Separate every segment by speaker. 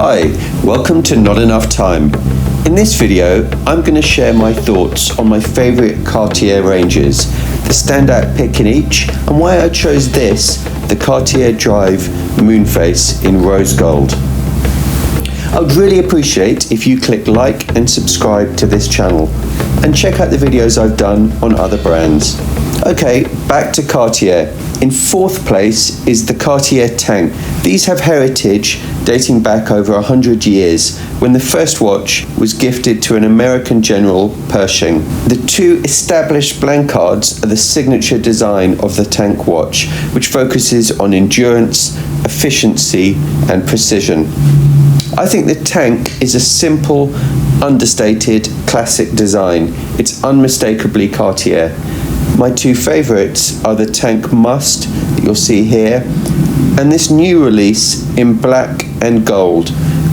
Speaker 1: Hi, welcome to Not Enough Time. In this video, I'm going to share my thoughts on my favourite Cartier ranges, the standout pick in each, and why I chose this, the Cartier Drive Moonface in rose gold. I would really appreciate if you click like and subscribe to this channel, and check out the videos I've done on other brands. Okay, back to Cartier. In fourth place is the Cartier Tank. These have heritage dating back over 100 years, when the first watch was gifted to an American general, Pershing. The two established blancards are the signature design of the Tank watch, which focuses on endurance, efficiency, and precision. I think the Tank is a simple, understated, classic design. It's unmistakably Cartier. My two favourites are the Tank Must that you'll see here, and this new release in black and gold.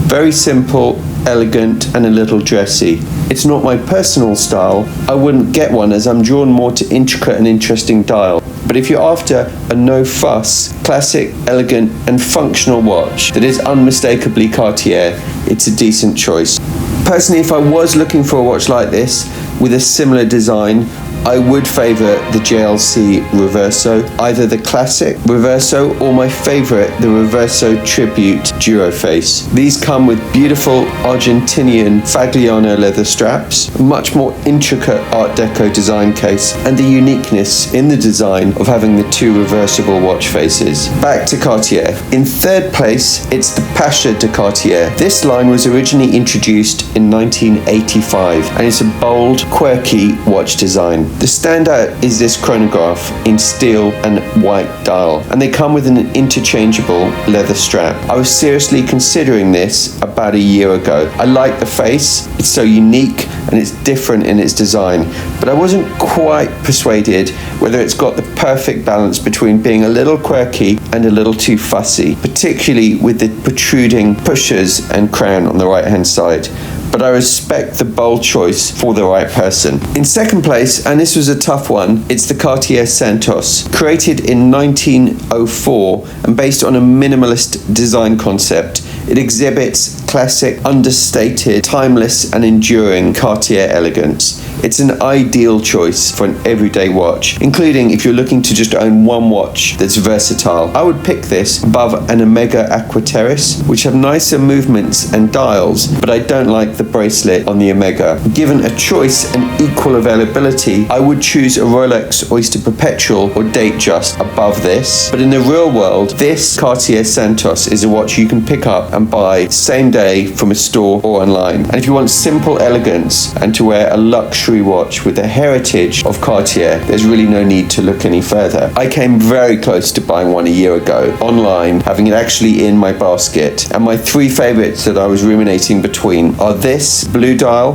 Speaker 1: Very simple, elegant, and a little dressy. It's not my personal style. I wouldn't get one as I'm drawn more to intricate and interesting dial. But if you're after a no-fuss, classic, elegant, and functional watch that is unmistakably Cartier, it's a decent choice. Personally, if I was looking for a watch like this with a similar design, I would favour the JLC Reverso, either the classic Reverso or my favourite, the Reverso Tribute Duroface. These come with beautiful Argentinian Fagliano leather straps, a much more intricate Art Deco design case, and the uniqueness in the design of having the two reversible watch faces. Back to Cartier. In third place, it's the Pasha de Cartier. This line was originally introduced in 1985, and it's a bold, quirky watch design. The standout is this chronograph in steel and white dial, and they come with an interchangeable leather strap. I was seriously considering this about a year ago. I like the face, it's so unique and it's different in its design, but I wasn't quite persuaded whether it's got the perfect balance between being a little quirky and a little too fussy, particularly with the protruding pushers and crown on the right hand side. But I respect the bold choice for the right person. In second place, and this was a tough one, it's the Cartier Santos. Created in 1904 and based on a minimalist design concept, it exhibits classic, understated, timeless, and enduring Cartier elegance. It's an ideal choice for an everyday watch, including if you're looking to just own one watch that's versatile. I would pick this above an Omega Aquaterrace, which have nicer movements and dials, but I don't like the bracelet on the Omega. Given a choice and equal availability, I would choose a Rolex Oyster Perpetual or Datejust above this, but in the real world, this Cartier Santos is a watch you can pick up and buy same day from a store or online. And if you want simple elegance and to wear a luxury watch with the heritage of Cartier, there's really no need to look any further. I came very close to buying one a year ago online, having it actually in my basket, and my three favorites that I was ruminating between are this blue dial,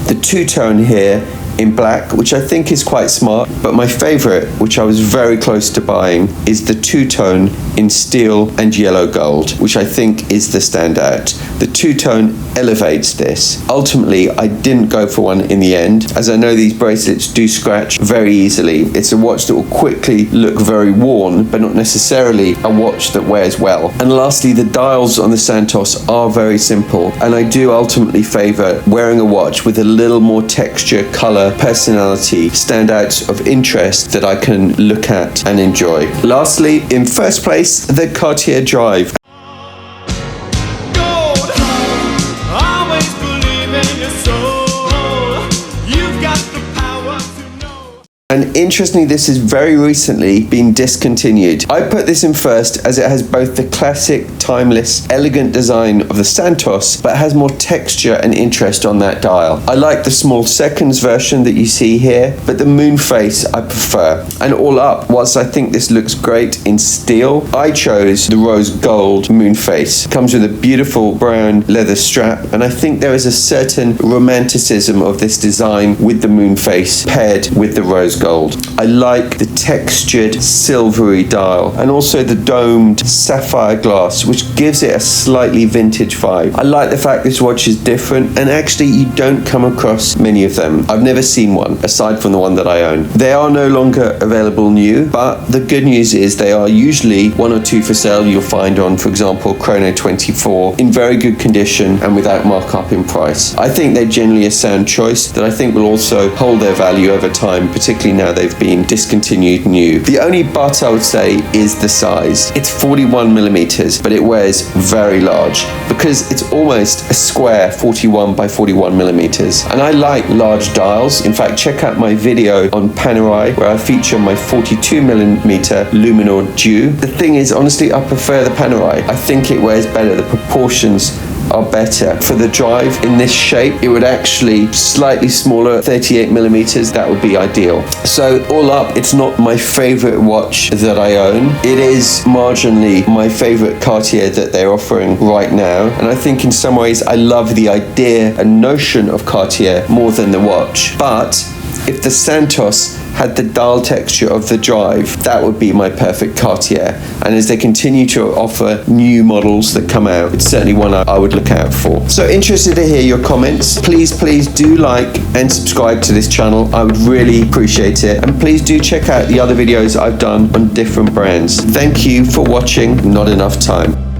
Speaker 1: the two-tone here in black, which I think is quite smart, but my favorite, which I was very close to buying, is the two-tone in steel and yellow gold, which I think is the standout. The two-tone elevates this. Ultimately, I didn't go for one in the end, as I know these bracelets do scratch very easily. It's a watch that will quickly look very worn, but not necessarily a watch that wears well. And lastly, the dials on the Santos are very simple, and I do ultimately favor wearing a watch with a little more texture, color, personality, standouts of interest that I can look at and enjoy. Lastly, in first place, the Cartier Drive. And interestingly, this has very recently been discontinued. I put this in first as it has both the classic, timeless, elegant design of the Santos, but has more texture and interest on that dial. I like the small seconds version that you see here, but the Moonface I prefer. And all up, whilst I think this looks great in steel, I chose the rose gold Moonface. It comes with a beautiful brown leather strap, and I think there is a certain romanticism of this design with the Moonface paired with the rose gold. I like the textured silvery dial and also the domed sapphire glass, which gives it a slightly vintage vibe. I like the fact this watch is different, and actually you don't come across many of them. I've never seen one aside from the one that I own. They are no longer available new, but the good news is they are usually 1 or 2 for sale. You'll find on, for example, Chrono 24 in very good condition and without markup in price. I think they're generally a sound choice that I think will also hold their value over time, particularly now they've been discontinued new. The only but I would say is the size. It's 41 millimeters, but it wears very large because it's almost a square 41 by 41 millimeters. And I like large dials. In fact, check out my video on panerai where I feature my 42 millimeter Luminor Dew. The thing is, honestly, I prefer the panerai. I think it wears better. The proportions are better. For the Drive in this shape, it would actually slightly smaller, 38 millimeters. That would be ideal. So all up, it's not my favorite watch that I own. It is marginally my favorite Cartier that they're offering right now. And I think in some ways I love the idea and notion of Cartier more than the watch. But if the Santos had the dial texture of the Drive, that would be my perfect Cartier. And as they continue to offer new models that come out, it's certainly one I would look out for. So interested to hear your comments. Please do like and subscribe to this channel. I would really appreciate it. And please do check out the other videos I've done on different brands. Thank you for watching Not Enough Time.